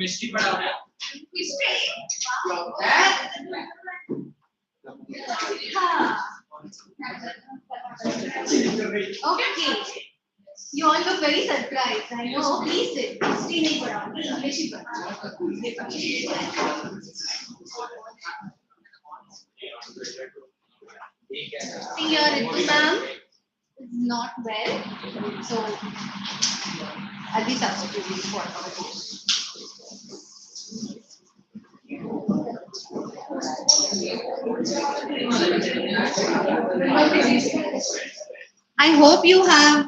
Chemistry पढ़ा हुआ है Okay. You all look very surprised. I know. Please sit. History नहीं पढ़ा, English ही पढ़ा. See, your exam is not well, so I'll be substituting for it. I hope you have.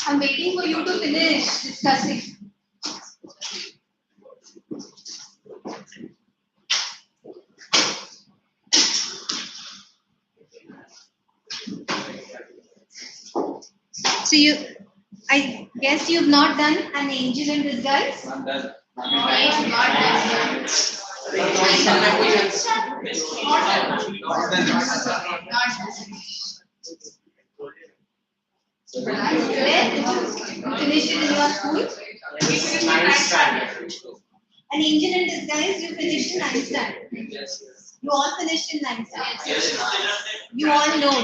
I'm waiting for you to finish discussing. So I guess you've not done an angel in disguise? Not done. Finish it in your school? An angel in disguise, you finished in 9th standard. You all finished in 9th standard. You all know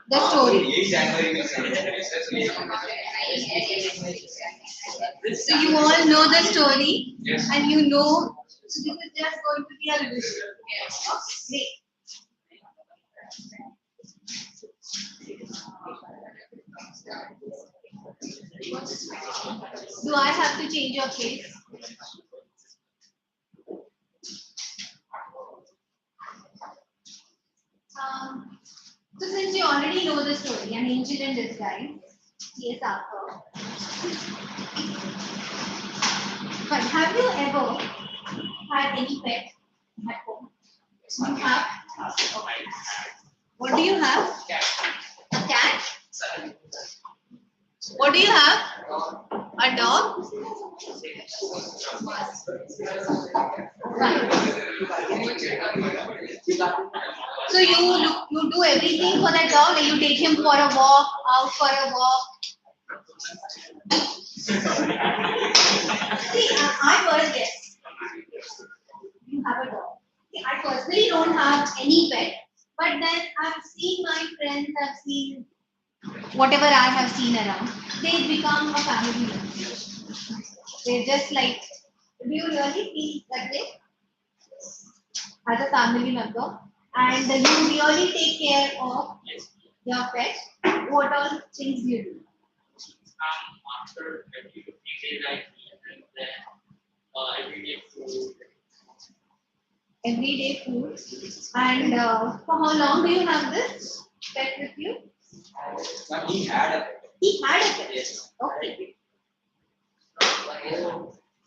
the story. So you all know the story, and you know. So this is just going to be a revision. Great. Do I have to change your place? So since you already know the story, an angel in disguise, yes, Arthur. But have you ever had any pet at home? You have? What do you have? A cat? What do you have? A dog? So you do everything for that dog, and you take him for a walk, out for a walk. See, I first guess you have a dog. See, I personally don't have any pet, but then I've seen my friends, I've seen whatever I have seen around, they become a family member. They're just like, do you really feel that way? As a family member, and you really take care of your pet. What all things do you do? After everyday life and then everyday food. Everyday food. And for how long do you have this pet with you? He had a pet. He had a pet. Yes. Okay.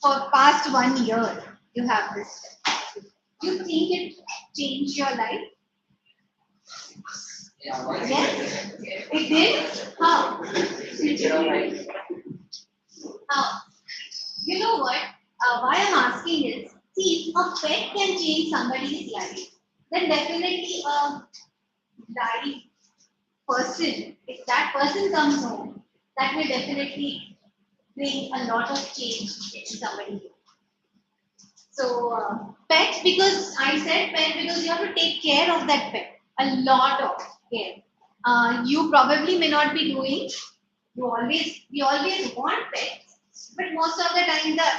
For past 1 year, you have this pet. Do you think it changed your life? Yes. It did? How? How? You know what? Why I'm asking is, see, if a pet can change somebody's life, then definitely a live person, if that person comes home, that will definitely bring a lot of change in somebody. So, pet, because I said pet because you have to take care of that pet. A lot of care. You probably may not be doing. We always want pets, but most of the time the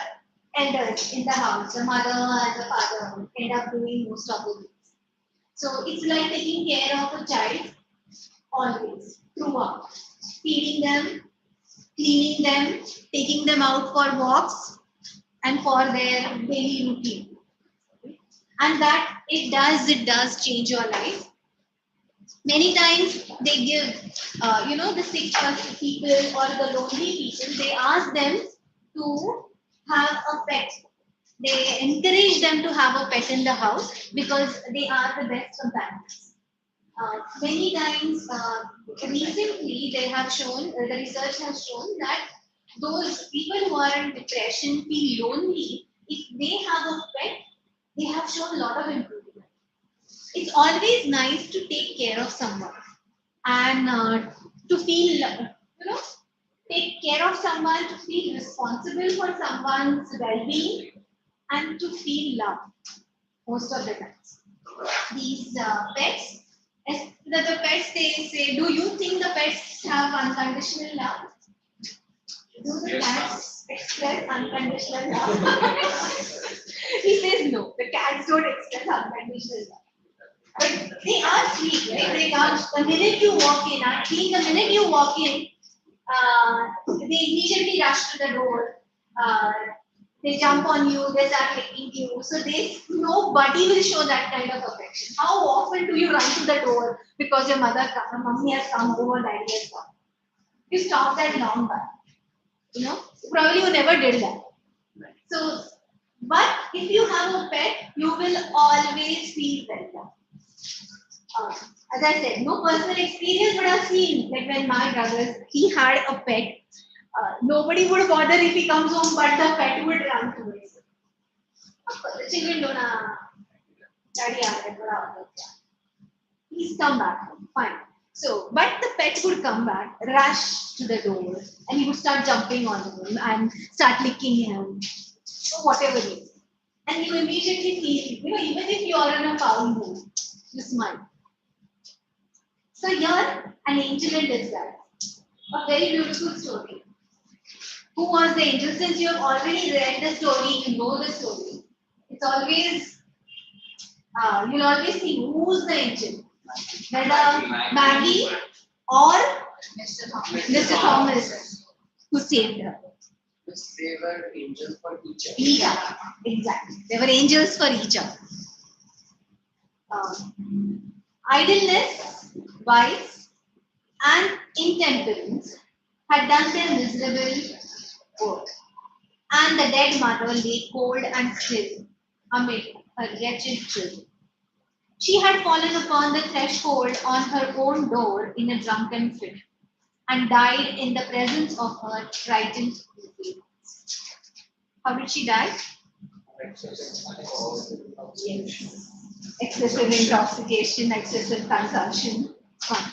elders in the house, the mother and the father, end up doing most of the things. So it's like taking care of a child always, throughout. Feeding them, cleaning them, taking them out for walks, and for their daily routine. and that it does change your life. Many times they give, the sick people or the lonely people, they ask them to have a pet. They encourage them to have a pet in the house because they are the best companions. Many times, recently, they have shown, the research has shown that those people who are in depression feel lonely. If they have a pet, they have shown a lot of improvement. It's always nice to take care of someone and to feel, take care of someone, to feel responsible for someone's well-being, and to feel love most of the times. These pets, the pets, they say, do you think the pets have unconditional love? Do the cats express unconditional love? He says no, the cats don't express unconditional love. But they are sweet, right? They come, the minute you walk in, I think the minute you walk in, they immediately rush to the door. They jump on you, they start licking you. So nobody will show that kind of affection. How often do you run to the door because your mommy has come over, daddy has come? You stop that long back. Probably you never did that. So, but if you have a pet, you will always feel welcome. As I said, no personal experience, but I've seen, like when my brothers, he had a pet. Nobody would bother if he comes home, but the pet would run towards him. Of course, the children don't know. He's come back home, fine. So, but the pet would come back, rush to the door, and he would start jumping on him and start licking him, or whatever it is. And you immediately feel, even if you are in a foul mood, you smile. So here, an angel in disguise. A very beautiful story. Who was the angel? Since you have already read the story, you know the story. It's always, you'll always see who's the angel. Whether Maggie or Mr. Thomas, who saved her. They were angels for each other. Yeah, exactly. They were angels for each other. Idleness, vice, and intemperance had done their miserable work, and the dead mother lay cold and still amid her wretched children. She had fallen upon the threshold on her own door in a drunken fit, and died in the presence of her frightened pupils. How did she die? Yes. Excessive intoxication, excessive consumption. Fine.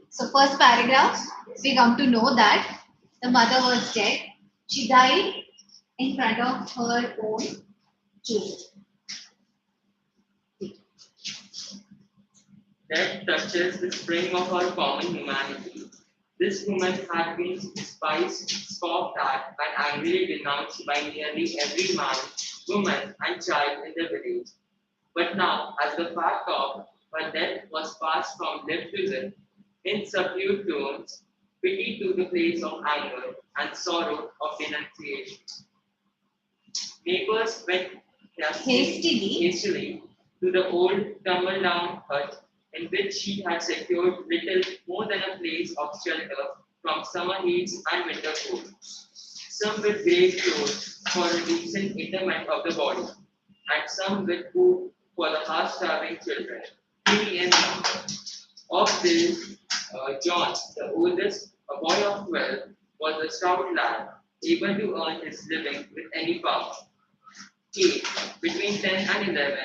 So first paragraph, we come to know that the mother was dead. She died in front of her own children. That touches the spring of our common humanity. This woman had been despised, scoffed at, and angrily denounced by nearly every man, woman, and child in the village. But now, as the fact of her death was passed from lip to lip, in subdued tones, pity took the place of anger, and sorrow of denunciation. Neighbors went hastily to the old tumble-down hut in which she had secured little more than a place of shelter from summer heats and winter cold. Some with grave clothes for a decent interment of the body, and some with food for the half-starving children, 3 in number. Of this, John, the oldest, a boy of 12, was a stout lad, able to earn his living with any power. Kate, between 10 and 11,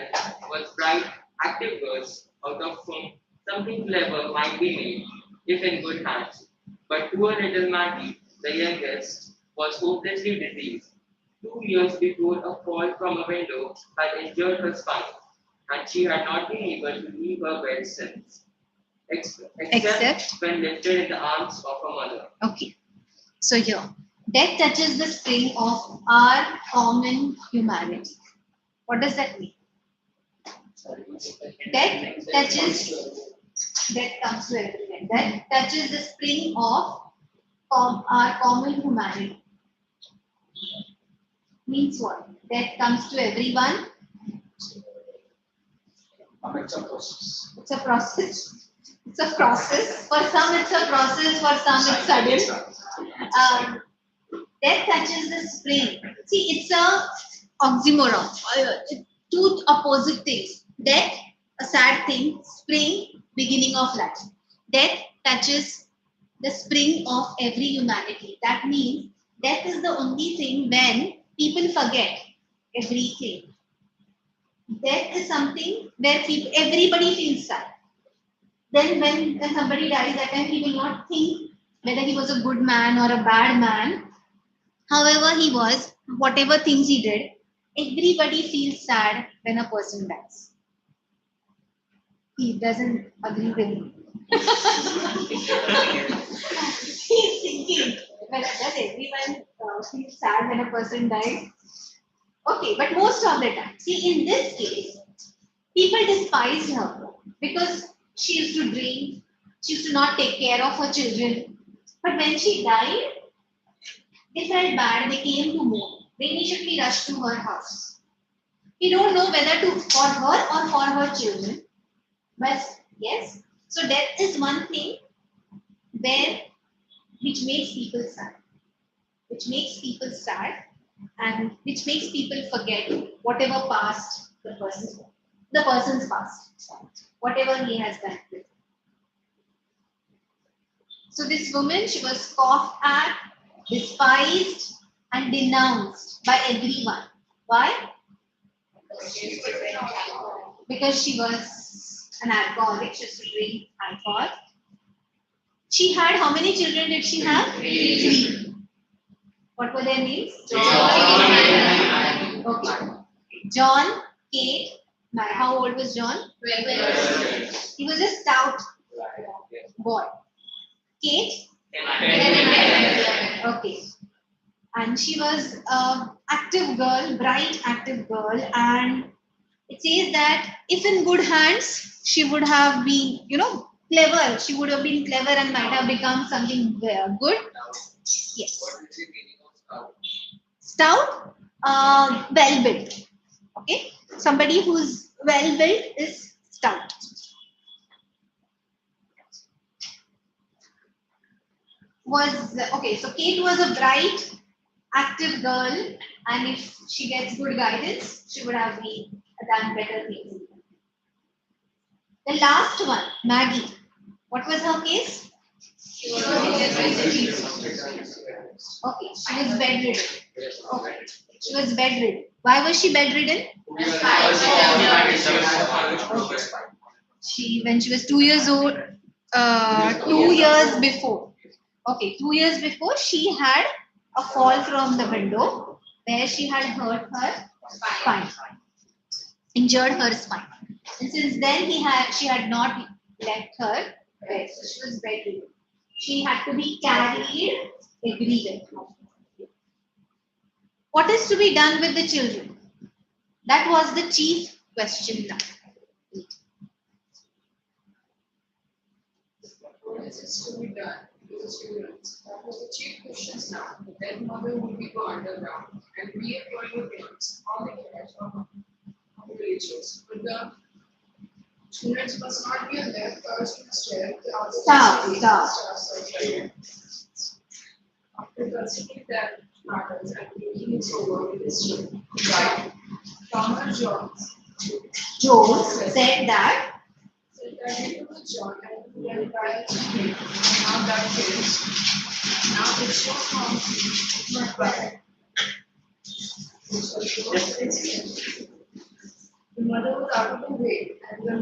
was bright, active girls, out of whom something clever might be made, if in good hands. But poor little Maggie, the youngest, was hopelessly diseased. 2 years before, a fall from a window had injured her spine, and she had not been able to leave her bed since, except when lifted in the arms of her mother. Okay. So here, death touches the spring of our common humanity. What does that mean? Death comes to everyone. Death touches the spring of our common humanity. Means what? Death comes to everyone, It's a process. It's a process. It's a process. For some, it's a process. For some, it's sudden. Death touches the spring. See, it's a oxymoron. Two opposite things. Death, a sad thing. Spring, beginning of life. Death touches the spring of every humanity. That means death is the only thing when people forget everything. Death is something where everybody feels sad. Then when somebody dies, that time he will not think whether he was a good man or a bad man. However he was, whatever things he did, everybody feels sad when a person dies. He doesn't agree with me. He's thinking, well, does everyone feel sad when a person dies? Okay, but most of the time, see, in this case, people despised her because she used to drink, she used to not take care of her children. But when she died, they felt bad, they came to mourn. They immediately rushed to her house. We don't know whether to for her or for her children. But yes, so death is one thing where which makes people sad. Which makes people sad and which makes people forget whatever past the person's past, whatever he has done with. So this woman, she was scoffed at, despised, and denounced by everyone. Why? Because she was an alcoholic, she used to drink alcohol. She had how many children did she have? Three. What were their names? John. Okay. John, Kate, how old was John? 12. He was a stout boy. Kate? 10. Okay. And she was an active girl, bright active girl, and it says that if in good hands, she would have been, clever. She would have been clever and might have become something good. Yes. What is the meaning of Stout, well built. Okay. Somebody who's well built is stout. So Kate was a bright, active girl, and if she gets good guidance, she would have done better things. The last one, Maggie. What was her case? Okay, she was bedridden. Okay, she was bedridden. Why was she bedridden? When she was 2 years old, 2 years before. Okay, 2 years before, she had a fall from the window where she had hurt her spine, injured her spine. And since then, she had not left her bed. So she was bedridden. She had to be carried everywhere. What is to be done with the children? That was the chief question now. What is to be done with the students? That was the chief questions now. The dead mother would be go underground and reemploy your parents on the cares of the villagers. But the students must not be left first to stare Stop. After considering that matters and thinking it over with his children, Farmer Jones Said that said that he was John and the entire family. Now that is, now it's your house, not bad. The mother was out of the way, and the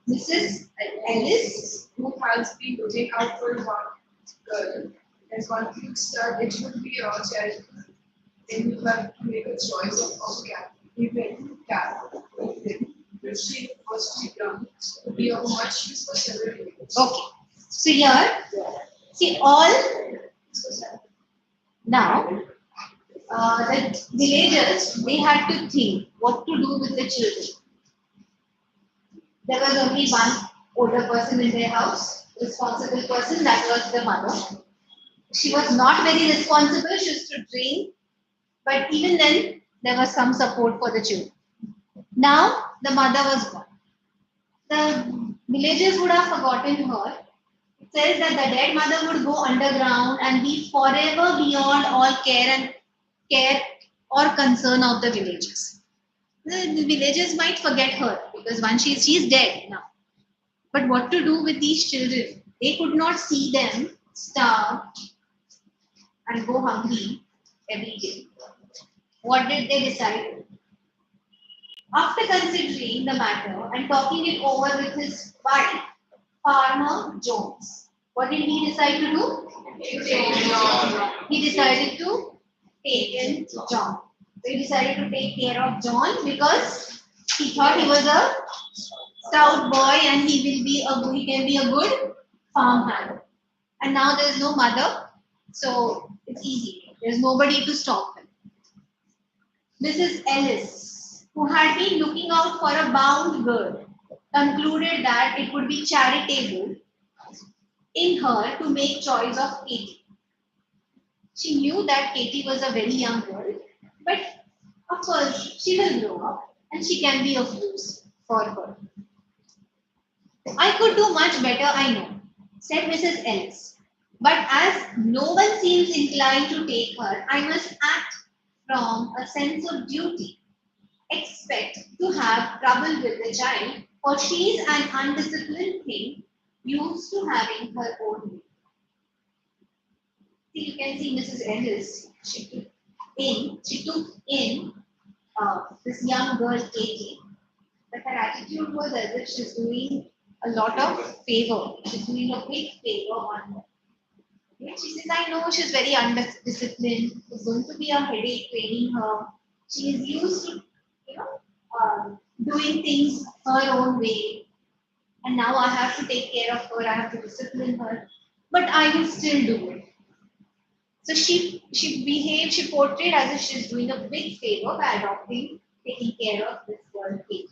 Mrs. Ellis, who has been looking out for one girl, and concludes that it would be a child. Then you have to make a choice of a cat, even cat, which she was too young to be of much use for several years. okay. So here, see all now. The villagers, they had to think what to do with the children. There was only one older person in their house, responsible person, that was the mother. She was not very responsible, she used to drink, but even then, there was some support for the children. Now the mother was gone. The villagers would have forgotten her. It says that the dead mother would go underground and be forever beyond all care or concern of the villagers. The villagers might forget her because once she's dead now. But what to do with these children? They could not see them starve and go hungry every day. What did they decide? After considering the matter and talking it over with his wife, Farmer Jones, what did he decide to do? He decided to take in John. So he decided to take care of John because he thought he was a stout boy and he can be a good farmhand. And now there is no mother, so it's easy. There's nobody to stop him. Mrs. Ellis, who had been looking out for a bound girl, concluded that it would be charitable in her to make choice of Katie. She knew that Katie was a very young girl, but of course she will grow up and she can be of use for her. I could do much better, I know, said Mrs. Ellis. But as no one seems inclined to take her, I must act from a sense of duty. Expect to have trouble with the child, for she is an undisciplined thing, used to having her own way. See, you can see Mrs. Ellis. She took in this young girl Katie, but her attitude was as if she's doing a lot of favor. She's doing a big favor on her. Okay? She says, I know she's very undisciplined. It's going to be a headache training her. She is used to, doing things her own way. And now I have to take care of her. I have to discipline her. But I will still do it. So she behaved, she portrayed as if she's doing a big favor by taking care of this girl Kate.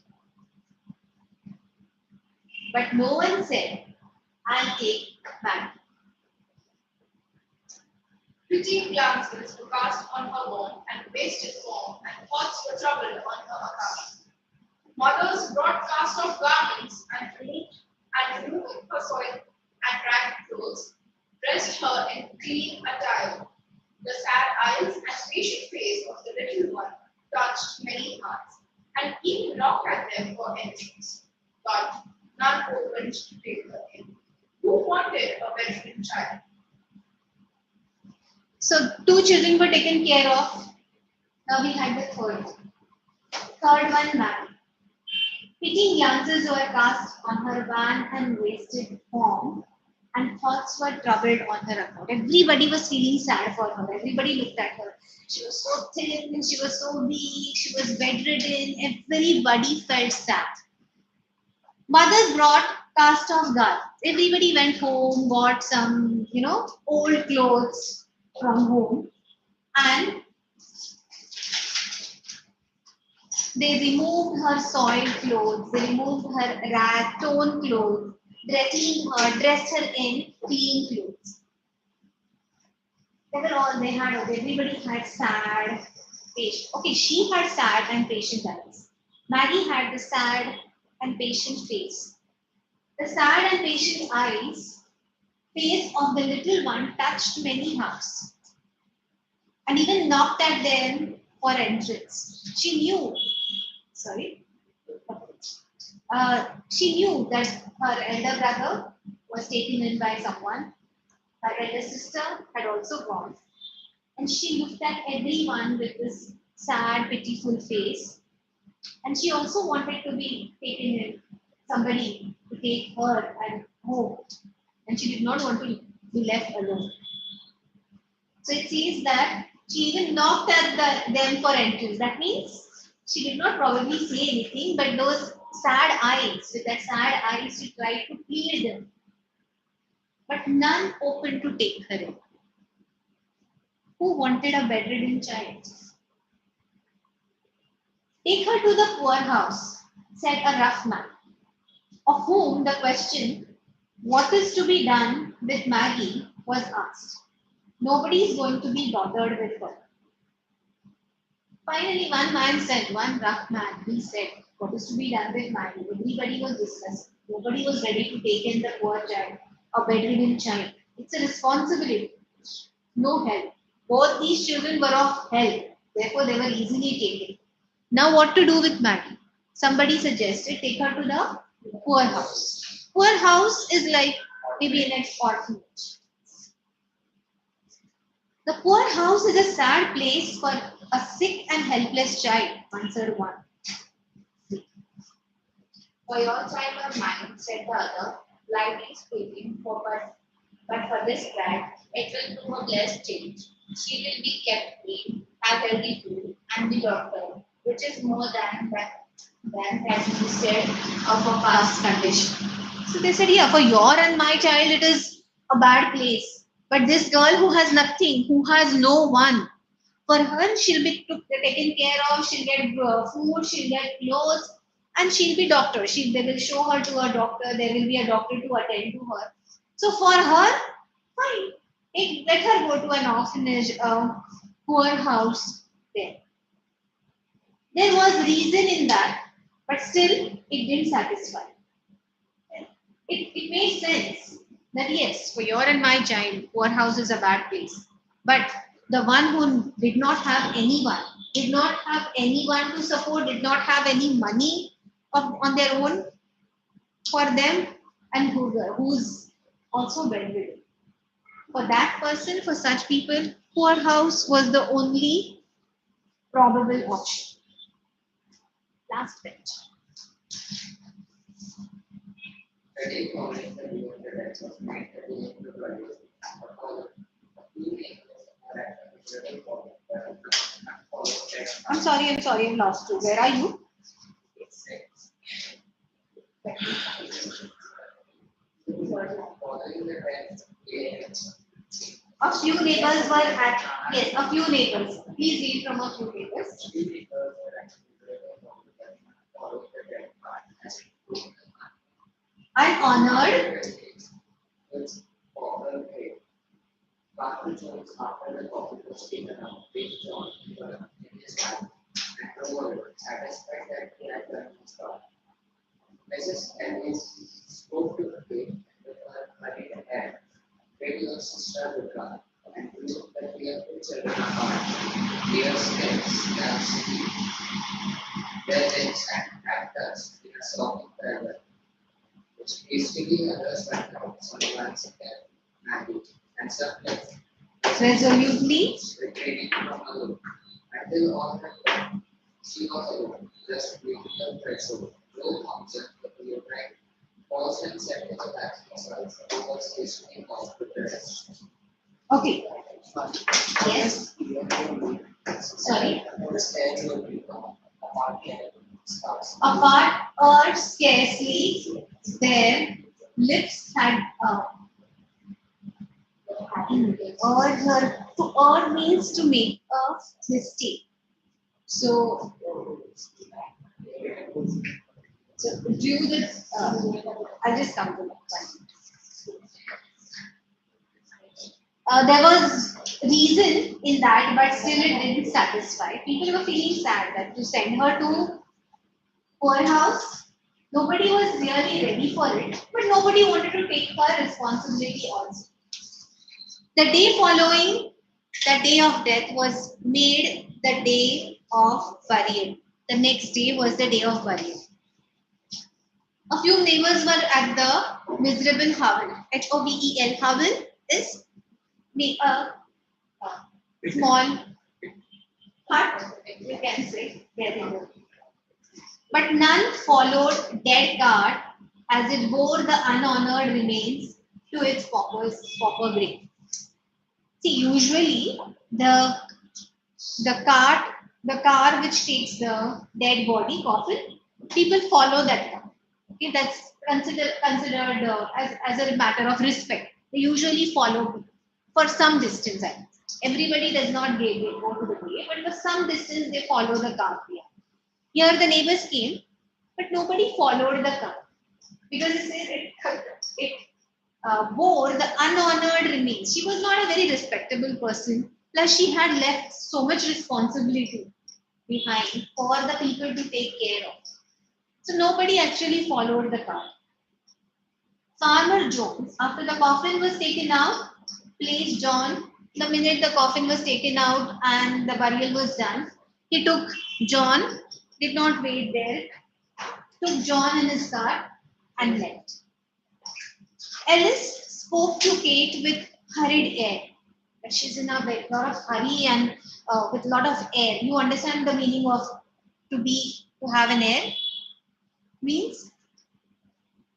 But no one said, I'll take Maggie. Pitying glances were cast on her worn and wasted form, and thoughts were troubled on her account. Mothers brought cast off garments and removing her soiled and ragged clothes, dressed her in clean attire. The sad eyes and patient face of the little one touched many hearts, and even knocked at them for entrance. But none opened to take her in. Who wanted a bedridden child? So 2 children were taken care of. Now we had the third. Third one, Maggie. Pitying glances were cast on her wan and wasted form, and thoughts were troubled on her account. Everybody was feeling sad for her. Everybody looked at her. She was so thin, she was so weak, she was bedridden. Everybody felt sad. Mothers brought cast off garments. Everybody went home, bought some, old clothes from home, and they removed her soiled clothes, they removed her torn clothes, dressed her in clean clothes. Everybody had sad, patient. Okay, she had sad and patient eyes. Maggie had the sad and patient face. The sad and patient face of the little one touched many hearts and even knocked at them for entrance. She knew that her elder brother was taken in by someone. Her elder sister had also gone. And she looked at everyone with this sad, pitiful face. And she also wanted to be taken in, somebody to take her and home. And she did not want to be left alone. So it says that she even knocked at them for entrance. That means she did not probably say anything, but those sad eyes, with that sad eyes, she tried to plead them. But none opened to take her in. Who wanted a bedridden child? Take her to the poorhouse, said a rough man, of whom the question, what is to be done with Maggie, was asked. Nobody is going to be bothered with her. Finally, one rough man, he said, What is to be done with Maggie? Everybody was discussing. Nobody was ready to take in the poor child, a bedridden child. It's a responsibility. No help. Both these children were of help. Therefore, they were easily taken. Now, what to do with Maggie? Somebody suggested take her to the poor house. Poor house is like maybe an orphanage. The poor house is a sad place for a sick and helpless child, answered one. For your child or mine, said the other, lightly speaking, but for this brat, it will prove a blessed change. She will be kept clean, have healthy food, and be doctor, which is more than can be said of a past condition. So they said, yeah, for your and my child, it is a bad place. But this girl who has nothing, who has no one, for her, she'll be taken care of, she'll get food, she'll get clothes, and she'll be doctor. They will show her to a doctor, there will be a doctor to attend to her. So for her, fine. Let her go to an orphanage, a poor house there. There was reason in that, but still it didn't satisfy. It made sense that yes, for your and my child, poor house is a bad place. But the one who did not have anyone, did not have anyone to support, did not have any money on their own for them, and who's also bedridden. For that person, for such people, poor house was the only probable option. Last bit. I'm sorry, I lost you. Where are you? A few neighbors were at, yes, a few neighbors. Please read from a few neighbors. I'm honored. Mrs. Ellis spoke to the king with her hurried hand, radio sister Durga, and proved that we are two children apart. Dear skins, scarcity, their legs and actors in a soft farewell, which hastily others went out, some glance at Maggie, and some left, Resolutely. retreating from a look, until all had gone. She was alone, just waiting the threshold. No object but the right. Paused and said to the passers by, was hastily off with the rest. Okay. Yes. Sorry. Apart or scarcely, their lips had or her to err means to make a mistake. So due the I'll just come to that. There was reason in that, but still it didn't satisfy. People were feeling sad that to send her to poor house. Nobody was really ready for it, but nobody wanted to take her responsibility also. The day following the day of death was made the day of burial. The next day was the day of burial. A few neighbors were at the miserable hovel. Hovel. Hovel is a small hut, you can say. There you go. But none followed dead cart as it bore the unhonored remains to its pauper grave. See, usually the car which takes the dead body coffin, people follow that car. Okay, that's considered as a matter of respect. They usually follow for some distance. Everybody does not go to the grave, but for some distance they follow the car. Here the neighbors came, but nobody followed the car because it bore the unhonored remains. She was not a very respectable person. Plus, she had left so much responsibility behind for the people to take care of. So nobody actually followed the cart. Farmer Jones, after the coffin was taken out, placed John. The minute the coffin was taken out and the burial was done, he took John, did not wait there, took John in his cart and left. Alice spoke to Kate with hurried air. But she's in a lot of hurry and with a lot of air. You understand the meaning of to have an air? Means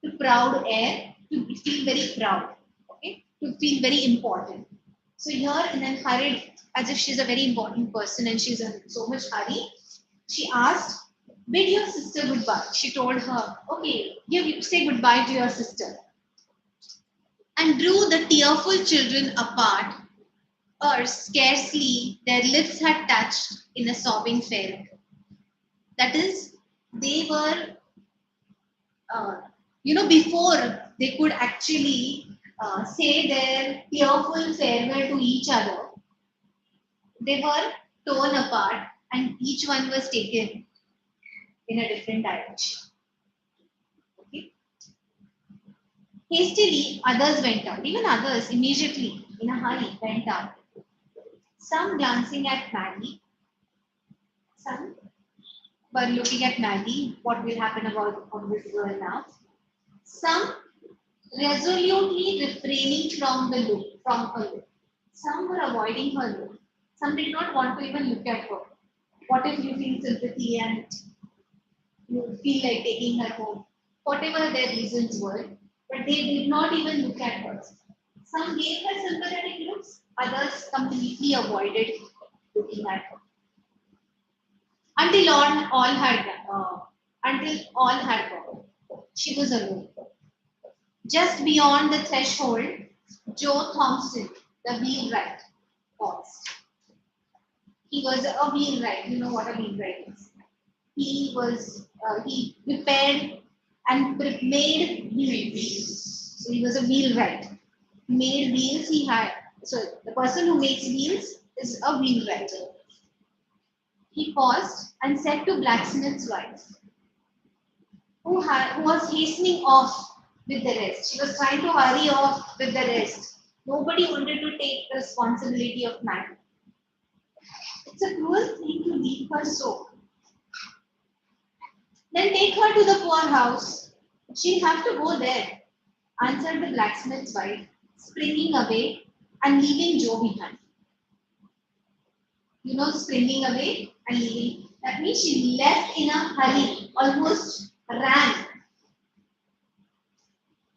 to proud air, to feel very proud, okay, to feel very important. So here in a hurried, as if she's a very important person and she's in so much hurry, she asked, bid your sister goodbye. She told her, okay, say goodbye to your sister. And drew the tearful children apart, or scarcely their lips had touched in a sobbing farewell. That is, they were before they could actually say their tearful farewell to each other, they were torn apart and each one was taken in a different direction. Okay? Hastily, others went out. Even others immediately, in a hurry, went out. Some glancing at Maggie, some were looking at Maggie, what will happen on this girl now. Some resolutely refraining from her look. Some were avoiding her look. Some did not want to even look at her. What if you feel sympathy and you feel like taking her home? Whatever their reasons were, but they did not even look at her. Some gave her sympathetic looks, others completely avoided looking at her. Until all had gone, she was alone. Just beyond the threshold, Joe Thompson, the wheelwright, paused. He was a wheelwright. You know what a wheelwright is. He repaired and made wheels. So he was a wheelwright. Made wheels. So the person who makes wheels is a wheelwright. He paused and said to blacksmith's wife, who was hastening off with the rest. She was trying to hurry off with the rest. Nobody wanted to take the responsibility of Maggie. It's a cruel thing to leave her so. Then take her to the poorhouse. She'll have to go there, answered the blacksmith's wife, springing away and leaving Joe behind. You know, springing away and leaving. That means she left in a hurry, almost ran.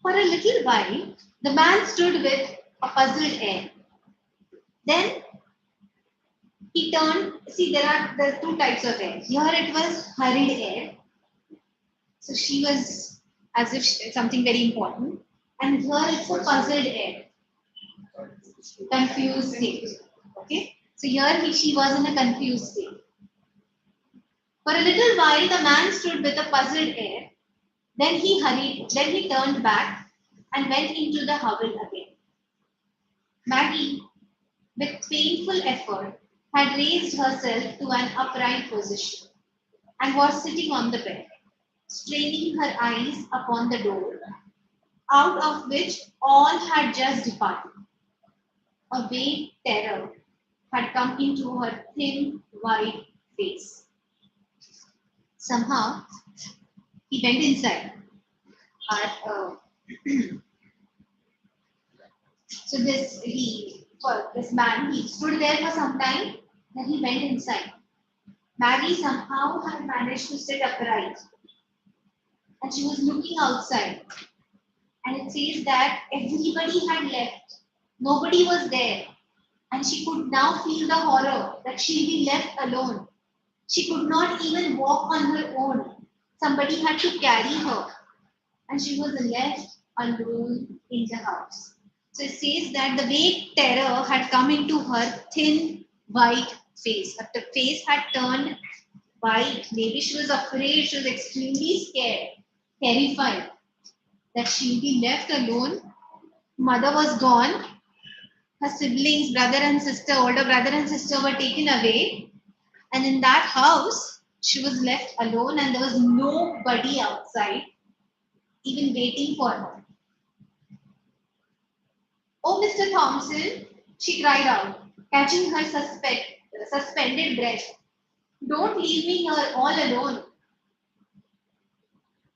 For a little while, the man stood with a puzzled air. Then he turned. See, there are two types of air. Here it was hurried air. So she was as if something very important. And here it's a puzzled air. Confused state. Okay. So here she was in a confused state. For a little while, the man stood with a puzzled air. Then he turned back and went into the hovel again. Maggie, with painful effort, had raised herself to an upright position and was sitting on the bed, straining her eyes upon the door, out of which all had just departed. A vague terror had come into her thin, white face. Somehow, he went inside. So this man, he stood there for some time, then he went inside. Maggie somehow had managed to sit upright, and she was looking outside. And it says that everybody had left. Nobody was there. And she could now feel the horror that she'll be left alone. She could not even walk on her own. Somebody had to carry her. And she was left alone in the house. So it says that the vague terror had come into her thin, white face. Her face had turned white. Maybe she was afraid. She was extremely scared, terrified that she'll be left alone. Mother was gone. Her siblings, older brother and sister were taken away. And in that house, She was left alone and there was nobody outside even waiting for her. Oh, Mr. Thompson, she cried out, catching her suspended breath. Don't leave me here all alone.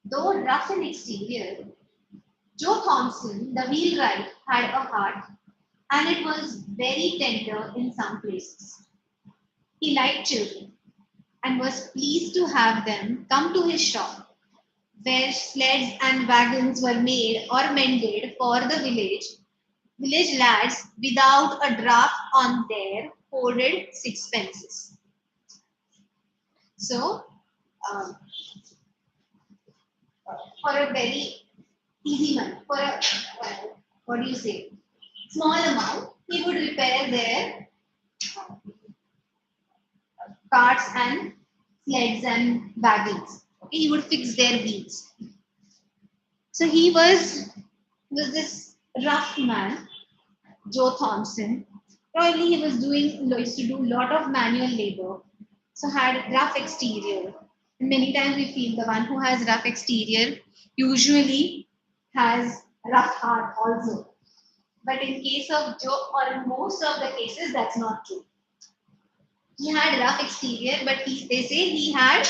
Though rough in exterior, Joe Thompson, the wheelwright, had a heart and it was very tender in some places. He liked children and was pleased to have them come to his shop, where sleds and wagons were made or mended for the village lads without a draft on their hoarded sixpences. So, um, for a very easy money, for a what do you say, small amount, he would repair their carts and sleds and wagons. Okay, he would fix their wheels. So he was this rough man, Joe Thompson. Probably he was used to do a lot of manual labor. So had rough exterior. And many times we feel the one who has rough exterior usually has rough heart also. But in case of Joe, or in most of the cases, that's not true. He had rough exterior, but they say he had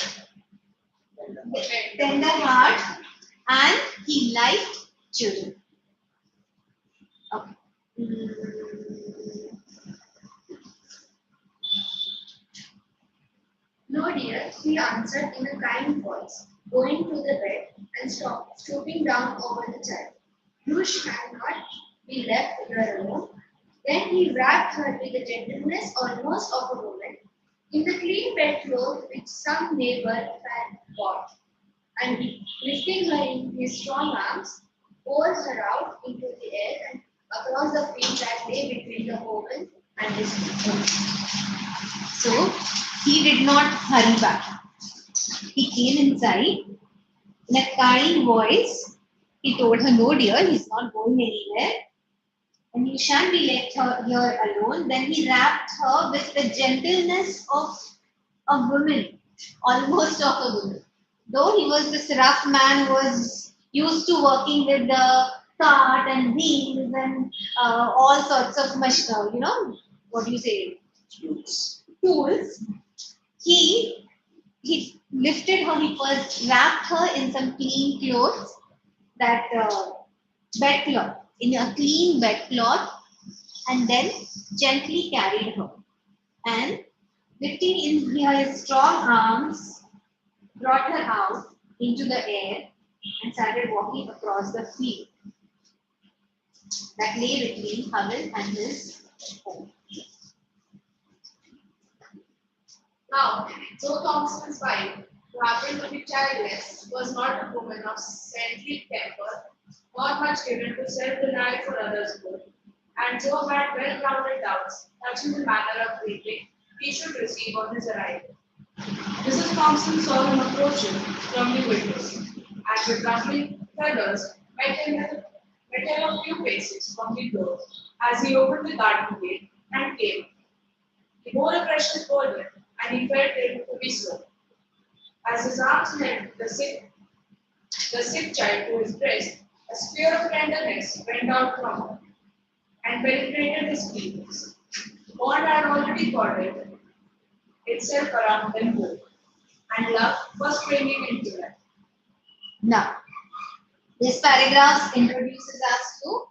tender heart and he liked children. Okay. No, dear, she answered in a kind voice, going to the bed and stooping down over the child. You shall not be left here alone. Then he wrapped her with the gentleness almost of a woman in the clean bedclothes which some neighbor had bought, and he, lifting her in his strong arms, bore her out into the air and across the field that lay between the oven and his feet. So he did not hurry back. He came inside in a kind voice. He told her, no, dear, he's not going anywhere. And you shan't be left here alone. Then he wrapped her with the gentleness of a woman, almost of a woman. Though he was this rough man who was used to working with the cart and wheels and all sorts of what do you say, tools. He lifted her. He first wrapped her in some clean clothes, that bedcloth, in a clean bedcloth, and then gently carried her. And lifting in his strong arms, brought her out into the air and started walking across the field that lay between Hubble and his home. Now, Joe Thompson's wife, who happened to be childless, was not a woman of saintly temper, nor much given to self-denial for others' good, and Joe had well-grounded doubts touching the manner of greeting he should receive on his arrival. Mrs. Thompson saw him approaching from the windows, and with ruffling feathers, met him a few paces from the door as he opened the garden gate and came. He bore a precious burden, and he felt it to be so. As his arms held the sick child to his breast, a spear of tenderness went out from her and penetrated his feelings. Bond had already corded itself around them both, and love was springing into them. Now, this paragraph introduces us to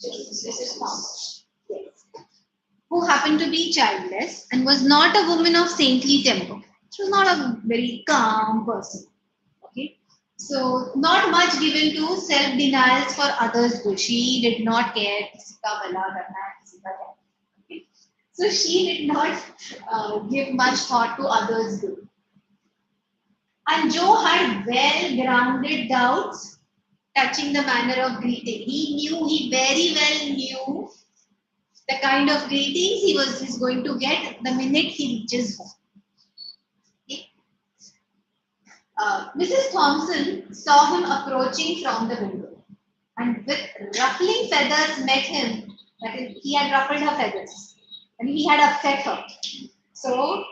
Mrs. Thompson, who happened to be childless and was not a woman of saintly temper. She was not a very calm person. Okay, so not much given to self-denials for others' good. She did not care. Okay? So she did not give much thought to others' good. And Joe had well-grounded doubts touching the manner of greeting. He very well knew the kind of greetings he's going to get the minute he reaches home. Okay. Mrs. Thompson saw him approaching from the window, and with ruffling feathers met him. That is, he had ruffled her feathers, and he had upset her. So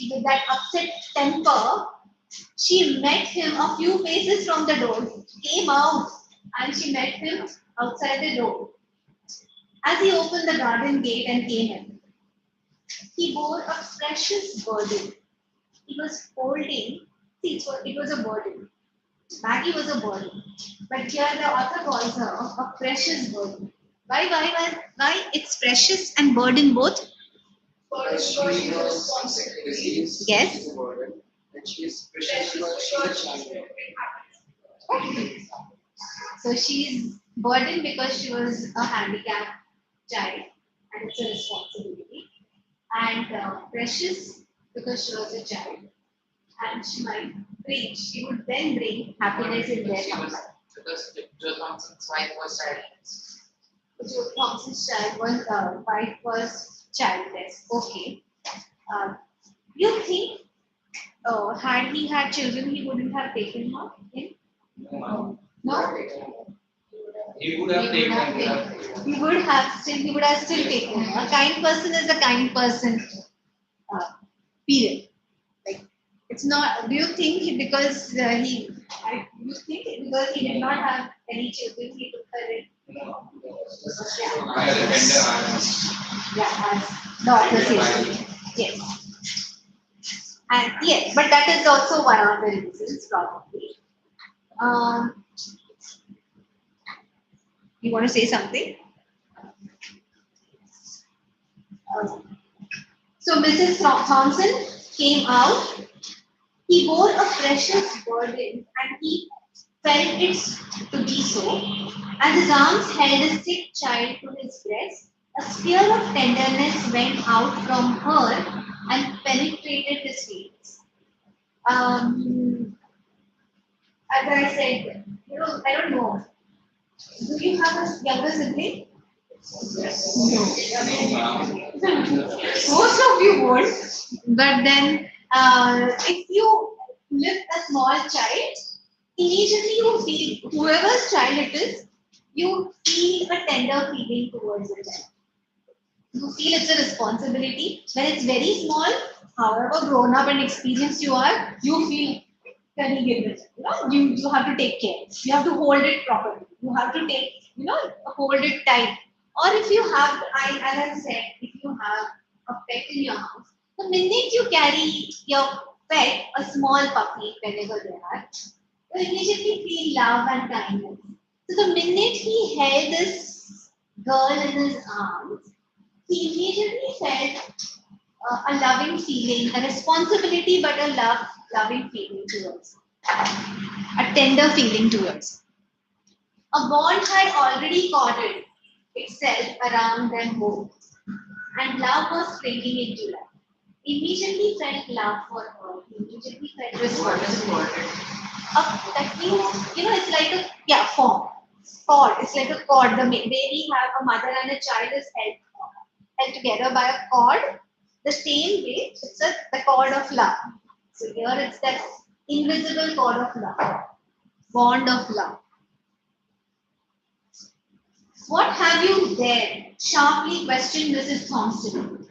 with that upset temper, she met him a few paces from the door, came out, and she met him outside the door. As he opened the garden gate and came in, he bore a precious burden. He was holding, see, it was a burden. Maggie was a burden. But here the author calls her a precious burden. Why? It's precious and burden both? Because she was responsible. Yes. And she is precious because she is a child. Okay. So she's burdened because she was a handicapped child and it's a responsibility. And precious because she was a child and she would then bring happiness in their house. Because Joe Thompson's wife was childless. Joe Thompson's wife was childless. Okay. You think had he had children, he wouldn't have taken her in? No. No? He would have taken her. He would have still taken her. A kind person is a kind person. Period. Like it's not. Do you think because you think because he did not have any children, he took her in? No. Yeah, as the author says. Yes. And yes, but that is also one of the reasons probably. You want to say something? So Mrs. Thompson came out. He bore a precious burden and he felt it to be so. As his arms held a sick child to his breast, a spear of tenderness went out from her and penetrated his feelings. As I said, I don't know. Do you have a younger sibling? Most of you would, but then if you lift a small child, immediately you feel, whoever's child it is, you feel a tender feeling towards the child. You feel it's a responsibility. When it's very small, however grown up and experienced you are, you feel, can you give it? You have to take care. You have to hold it properly. You have to take, hold it tight. Or if you have, as I said, if you have a pet in your house, the minute you carry your pet, a small puppy, whenever they are, you immediately feel love and kindness. So the minute he held this girl in his arms, he immediately felt a loving feeling, a responsibility, but a loving feeling towards, a tender feeling towards. A bond had already corded itself around them both, and love was springing into life. Immediately felt love for her. Immediately felt responsibility. That means, it's like a form. Cord. It's like a cord. The way we have a mother and a child is held together by a cord. The same way, it's the cord of love. So here it's that invisible cord of love, bond of love. What have you there? Sharply questioned Mrs. Thompson.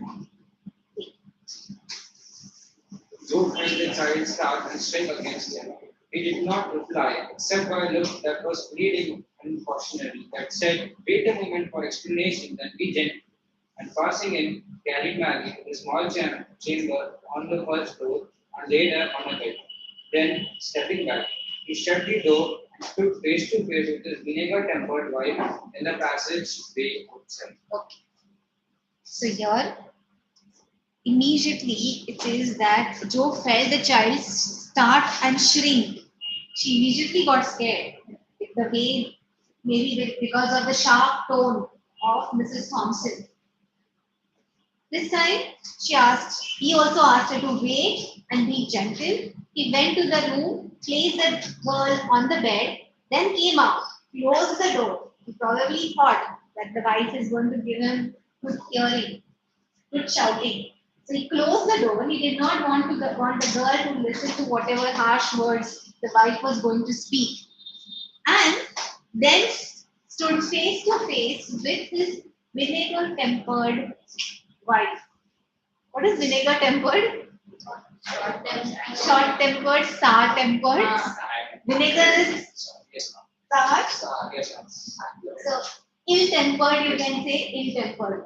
Joe felt the child start and swing against him. He did not reply, except by a look that was pleading and cautionary, that said, wait a moment for explanation, then be gentle. And passing in, carried Maggie to the small chamber on the first floor and laid her on a bed. Then, stepping back, he shut the door and stood face to face with his vinegar-tempered wife in the passageway outside. Okay. So here, immediately it says that Joe felt the child start and shrink. She immediately got scared. The way, maybe because of the sharp tone of Mrs. Thompson. This time, he also asked her to wait and be gentle. He went to the room, placed the girl on the bed, then came out, closed the door. He probably thought that the wife is going to give him good hearing, good shouting. So he closed the door. He did not want the girl to listen to whatever harsh words the wife was going to speak. And then stood face to face with his vinegar-tempered wife. What is vinegar-tempered? Short-tempered, sour-tempered. Vinegar is Yes, sour. yes, So, ill-tempered, you can say ill-tempered.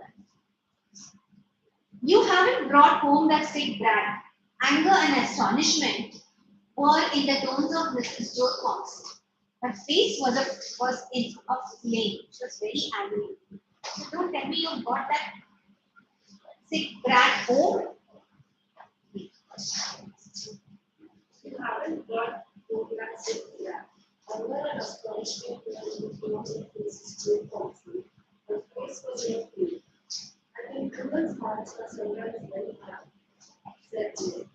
You haven't brought home that sick brat. Anger and astonishment were in the tones of Mrs. Joe Thompson. Her face was in a flame. She was very angry. So don't tell me you got that sick brat home. You haven't got programs in that. Anger and astonishment were in the tones of Mrs. Joe Thompson. Her face was in a flame. I think women's hearts are sometimes very hard, said Joe.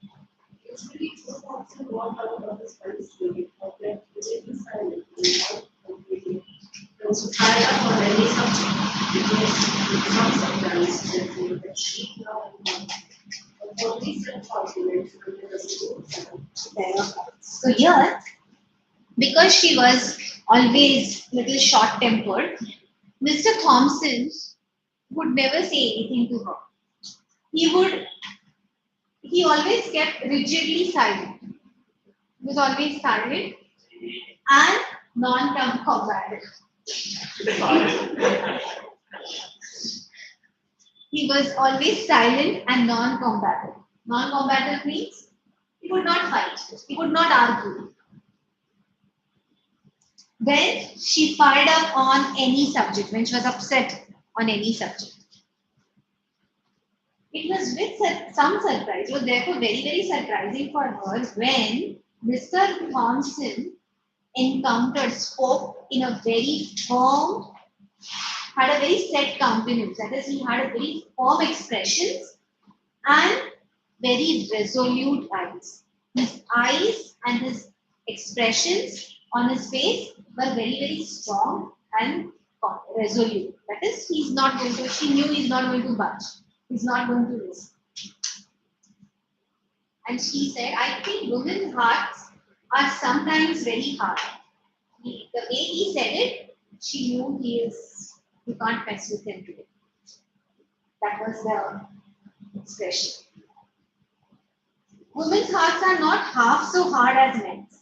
Usually, Joe Thompson walked out of his friend's way or kept completely silent without completing. When she tied up on any subject, because sometimes they feel that she now and then, but only self-confidence and the resolute So here, because she was always little short-tempered, Mr. Thompson would never say anything to her. He always kept rigidly silent. He was always silent and non-combative. He was always silent and non-combative. Non-combative means he would not fight, he would not argue. When she fired up on any subject, when she was upset on any subject, it was with some surprise. It was therefore very, very surprising for her when Mr. Thompson spoke in a very firm, had a very set countenance. That is, he had a very firm expressions and very resolute eyes. His eyes and his expressions on his face were very, very strong and resolute. That is, he's not going to, she knew he's not going to budge. He's not going to risk. And she said, I think women's hearts are sometimes very hard. The way he said it, she knew you can't mess with him today. That was the expression. Women's hearts are not half so hard as men's.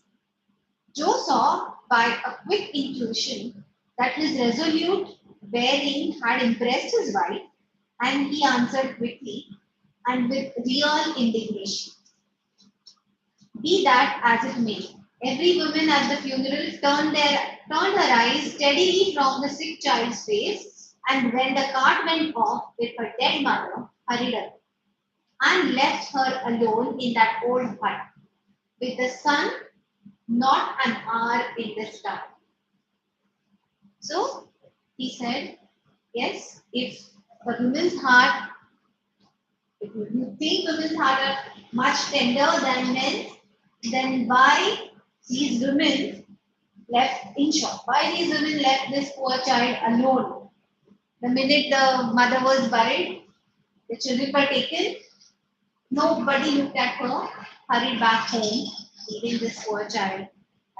Joe saw by a quick intuition that his resolute bearing had impressed his wife, and he answered quickly and with real indignation. Be that as it may, every woman at the funeral turned her eyes steadily from the sick child's face, and when the cart went off with her dead mother, hurried away and left her alone in that old hut with the sun not an hour in the sky. So he said, yes, if the women's heart, if you think women's heart are much tender than men's, then why these women left in shock? Why these women left this poor child alone? The minute the mother was buried, the children were taken, nobody looked at her, hurried back home, leaving this poor child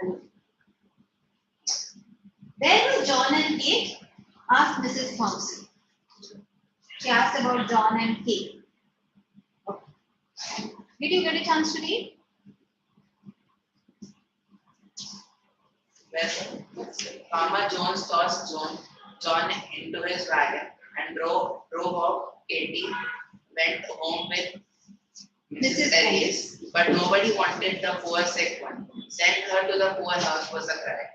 alone. Where were John and Kate? Asked Mrs. Thompson. She asked about John and Kate. Okay. Did you get a chance to read? Well, Farmer Jones tossed John into his wagon and drove off. Katie went home with Mrs. Ellis, but nobody wanted the poor sick one. Send her to the poorhouse was a cry.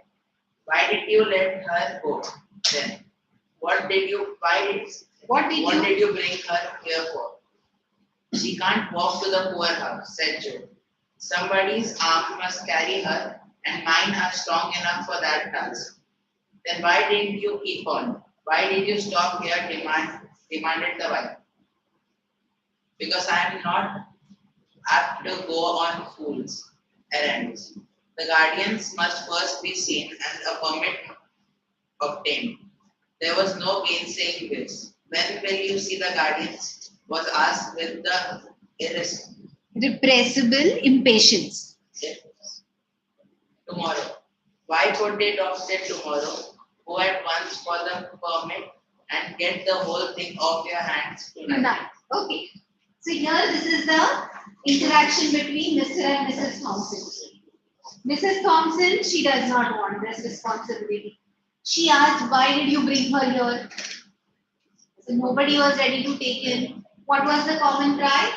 Why did you let her go then? What did you bring her here for? She can't walk to the poorhouse, said Joe. Somebody's arm must carry her, and mine are strong enough for that task. Then why didn't you keep on? Why did you stop here? Demanded the wife. Because I am not apt to go on fools' errands. The guardians must first be seen and a permit obtained. There was no gainsaying this. When will you see the guardians? Was asked with the Repressible impatience. Tomorrow. Why could they adopt it tomorrow? Go at once for the permit and get the whole thing off your hands tonight. Okay. So here this is the interaction between Mr. and Mrs. Thompson. Mrs. Thompson, she does not want this responsibility. She asked, why did you bring her here? So nobody was ready to take in. What was the common cry?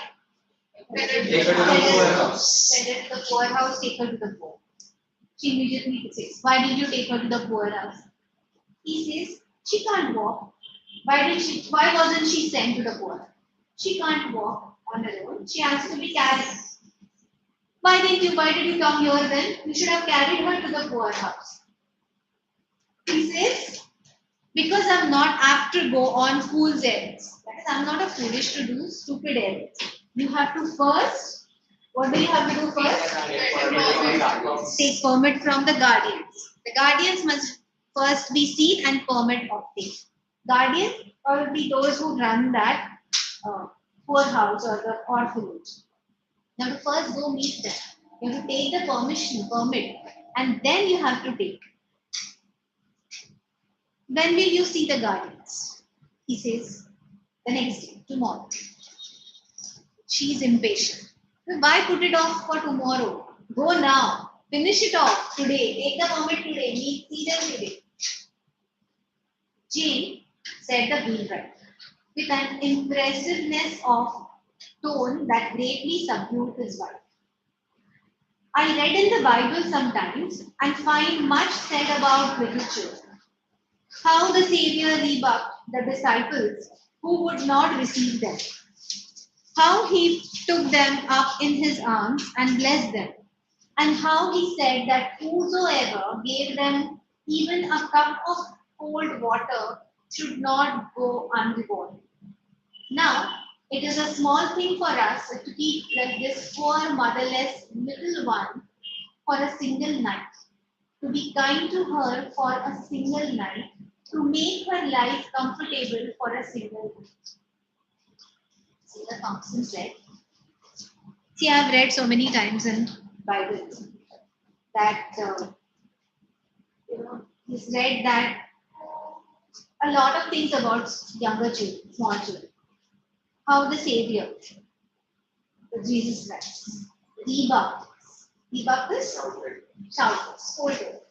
Take her to the poorhouse. Send her to the poorhouse, take her to the poor. She immediately says, why did you take her to the poorhouse? He says, she can't walk. Why wasn't she sent to the poor? She can't walk on her own. She has to be carried. Why did you come here then? You should have carried her to the poorhouse. He says, because I'm not apt to go on fool's errands. That is, I'm not a foolish to do stupid errands. You have to first, what do you have to do first? Take permit from the guardians. The guardians must first be seen and permit obtained. Guardians will be those who run that poorhouse or the orphanage. Now to first go meet them. You have to take the permit, and then you have to take. When will you see the guardians? He says, the next day, tomorrow. She is impatient. Why put it off for tomorrow? Go now. Finish it off today. Take the permit today. See them today. Jane said the wheelwright with an impressiveness of tone that greatly subdued his wife. I read in the Bible sometimes and find much said about little children. How the Savior rebuked the disciples who would not receive them. How he took them up in his arms and blessed them. And how he said that whosoever gave them even a cup of cold water should not go unrewarded. Now, it is a small thing for us to keep this poor motherless little one for a single night, to be kind to her for a single night, to make her life comfortable for a single night. Sila Thompson said, see, I've read so many times in Bible that, he's read that a lot of things about younger children, small children. How the Savior, Jesus Christ, rebuked is shouted, scolded.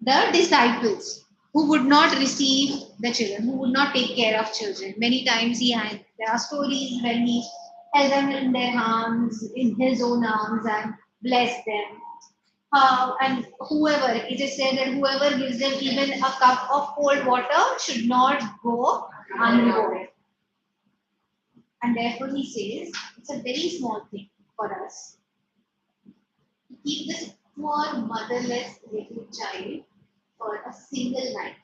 The disciples who would not receive the children, who would not take care of children. Many times there are stories when he held them in their arms, in his own arms, and blessed them. And whoever, it is said that whoever gives them even a cup of cold water should not go unrewarded. And therefore he says it's a very small thing for us to keep this poor motherless little child for a single night,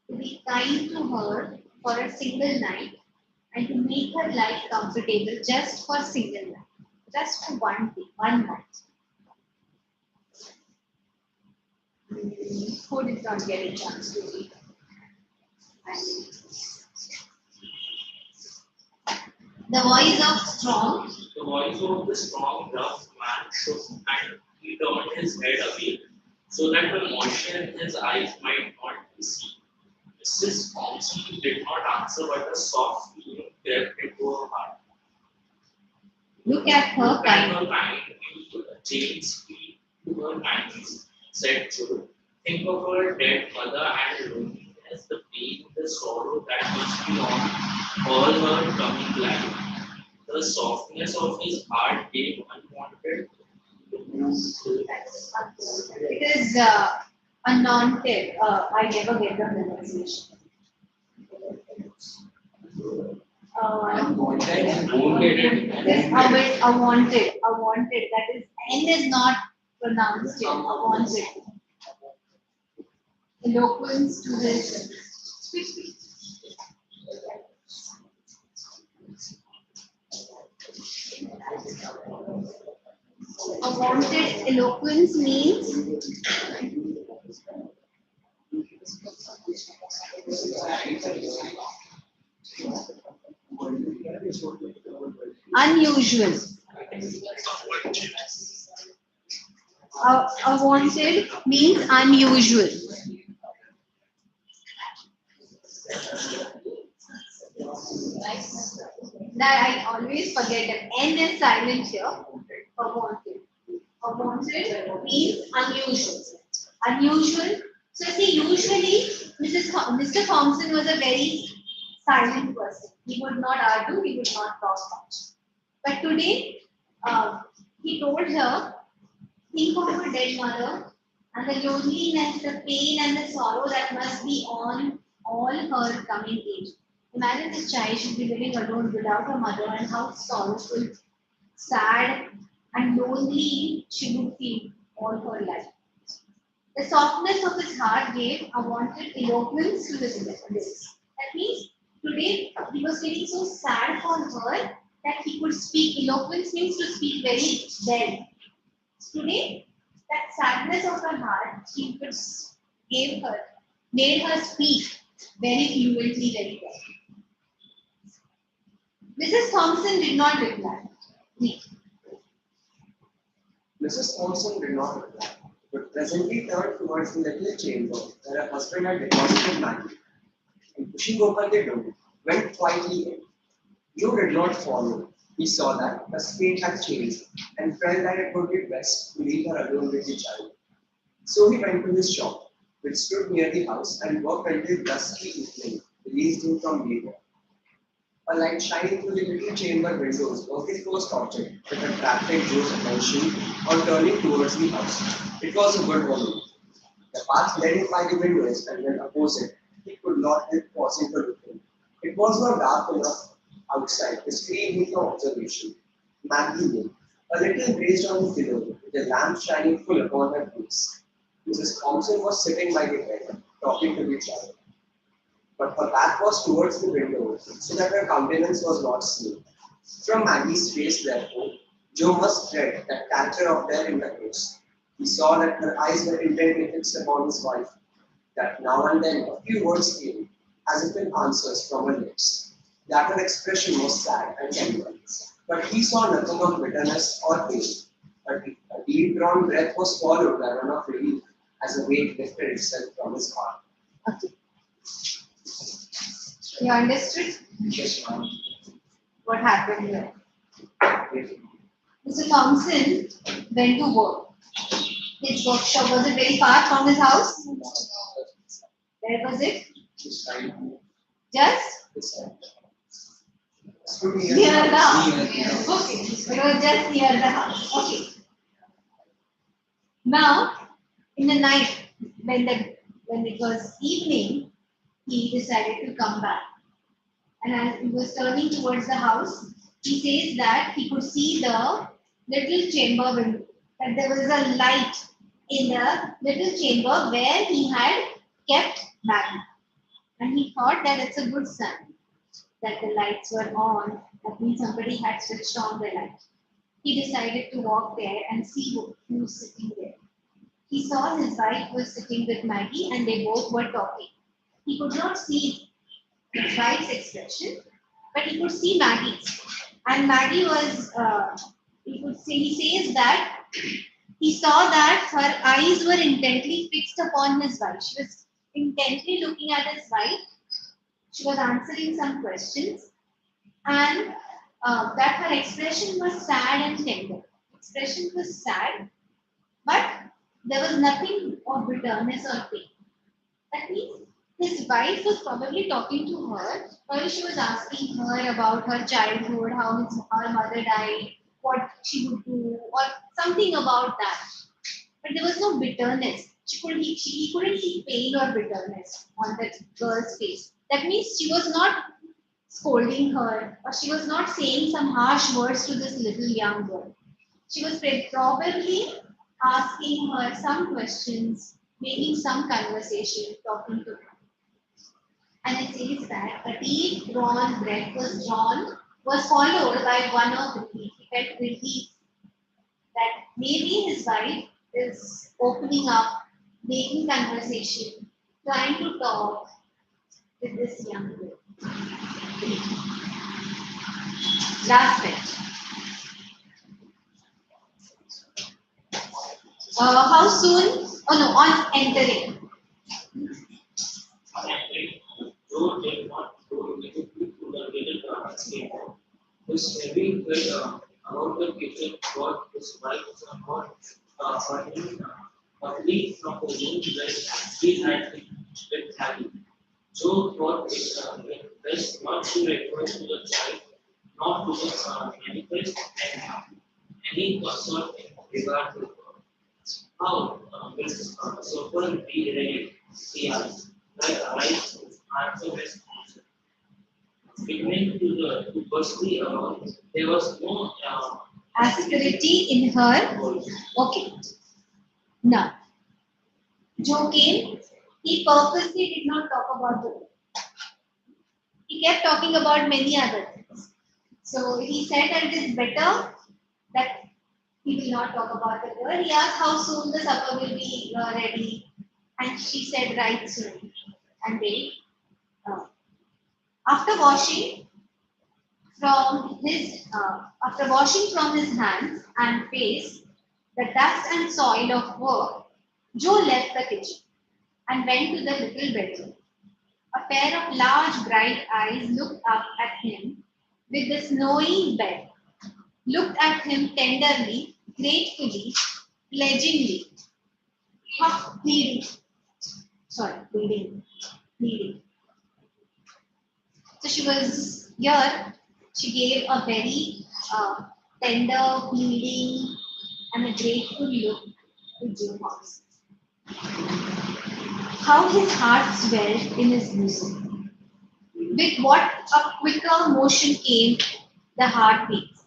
to be kind to her for a single night, and to make her life comfortable just for a single night, just for one day, one night. Who did not get a chance to read? The voice of strong. The voice of the strong, rough man shook, and he turned his head away, so that the moisture in his eyes might not be seen. Mrs. Thompson did not answer, but a soft feeling crept into her heart. Look at her kind. Jane speak to her kindness, said Joe. Think of her dead mother and loneliness, the pain, the sorrow that must be on all her coming life. The softness of his heart gave unwanted. It is unwanted. I never get the pronunciation. This unwanted. That is, N is not pronounced here. Unwanted. Eloquence to his. Unwanted eloquence means unusual. Unwanted means unusual. That I always forget it. N is silent here. Unwanted. Unwanted means unusual. Unusual. So see, usually Mr. Thompson was a very silent person. He would not argue, he would not talk much. But today, he told her, think of her dead mother and the loneliness, the pain and the sorrow that must be on all her coming age. Imagine this child should be living alone without her mother and how sorrowful, sad and lonely she would feel all her life. The softness of his heart gave a wanted eloquence to his lips. That means today he was feeling so sad for her that he could speak. Eloquence means to speak very well. Today, that sadness of her heart, he could gave her, made her speak very fluently, very well. Mrs. Thompson did not reply. Read. Mrs. Thompson did not reply, but presently turned towards the little chamber where her husband had deposited Maggie, and pushing open the door, went quietly in. Joe did not follow. He saw that her fate had changed and felt that it would be best to leave her alone with the child. So he went to his shop, which stood near the house, and worked until dusky evening, released him from labor. A light shining through the little chamber windows was the first object that attracted Joe's attention on turning towards the house. It was a good woman. The path led him by the windows and went opposite. He could not help pausing to look in. It was not dark enough outside to screen him from observation. Maggie lay, a little raised on the pillow, with the lamp shining full upon her face. Mrs. Thompson was sitting by the bed, talking to the child. But her back was towards the window, so that her countenance was not seen. From Maggie's face, therefore, Joe must dread that character of there in the house. He saw that her eyes were intently fixed upon his wife, that now and then a few words came, as if in answers from her lips. That her expression was sad and tender, but he saw nothing of bitterness or pain. A deep drawn breath was followed by one of relief, as a weight lifted itself from his heart. Okay. You understood Yes, ma'am. what happened here? Mr. Thompson went to work. His workshop was it very far from his house? Where was it? This side, Just this side. Stood near the house. Near the house. Okay, it was just near the house. Okay. Now, in the night, when it was evening, he decided to come back. And as he was turning towards the house, he says that he could see the little chamber window. That there was a light in the little chamber where he had kept Maggie. And he thought that it's a good sign that the lights were on. That means somebody had switched on the light. He decided to walk there and see who was sitting there. He saw his wife was sitting with Maggie and they both were talking. He could not see his wife's expression, but he could see Maggie's. And Maggie was, he says that he saw that her eyes were intently fixed upon his wife. She was intently looking at his wife. She was answering some questions, and that her expression was sad and tender. Expression was sad, but there was nothing of bitterness or pain. That means his wife was probably talking to her, or she was asking her about her childhood, how her mother died, what she would do, or something about that. But there was no bitterness. He couldn't see pain or bitterness on that girl's face. That means she was not scolding her, or she was not saying some harsh words to this little young girl. She was probably asking her some questions, making some conversation, talking to her. And it says that a deep drawn breath was followed by one of relief. He felt relief that maybe his wife is opening up, making conversation, trying to talk with this young girl. Last bit. How soon? Oh no, on entering. Joe did not go immediately to the little glass table, His heavy weight about the kitchen brought his wife somewhat early from the room where he had been with Harry. Joe thought it best not to refer to the child, not to the manifest and any concern in regard to her. How will Soper be ready? He asked. My eyes answer his answer. Beginning to firstly around, there was no Asperity in her. voice. Okay. Now, Joe came. He purposely did not talk about the girl. He kept talking about many other things. So he said that it is better that he will not talk about the girl. He asked how soon the supper will be ready, and she said right soon. And they, uh, after washing after washing from his hands and face the dust and soil of work, Joe left the kitchen and went to the little bedroom. A pair of large bright eyes looked up at him with the snowy bed, looked at him tenderly, gratefully, pledgingly, pleading. Sorry, pleading. So she was here. She gave a very tender, pleading, and a grateful look to Joe House. How his heart swelled in his bosom. With what a quicker motion came the heartbeats.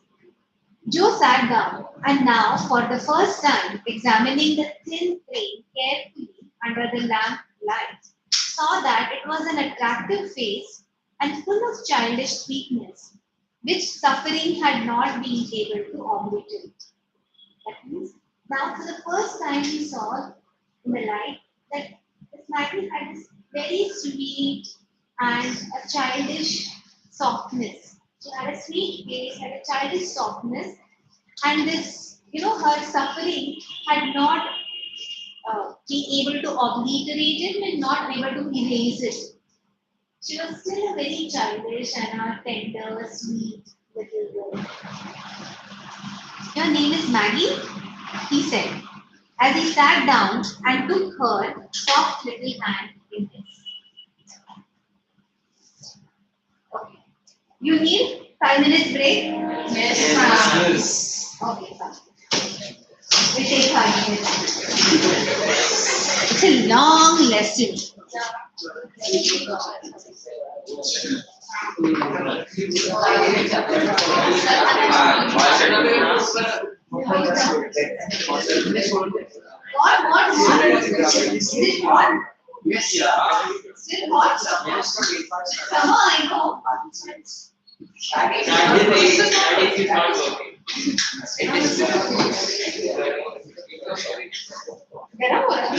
Joe sat down and now, for the first time, examining the thin frame carefully under the lamp light, saw that it was an attractive face and full of childish sweetness, which suffering had not been able to obliterate. That means, now for the first time he saw in the light that this Maggie had this very sweet and a childish softness. She had a sweet face, had a childish softness, and this, her suffering had not been able to obliterate it and not able to erase it. She was still a very childish and a tender, sweet little girl. Your name is Maggie? He said, as he sat down and took her soft little hand in his. Okay. You need 5 minutes break? Yes, ma'am. Yes. Okay, fine. We'll take 5 minutes. It's a long lesson. What? Is it hot? Still hot? Summer, I know. गरम हो रहा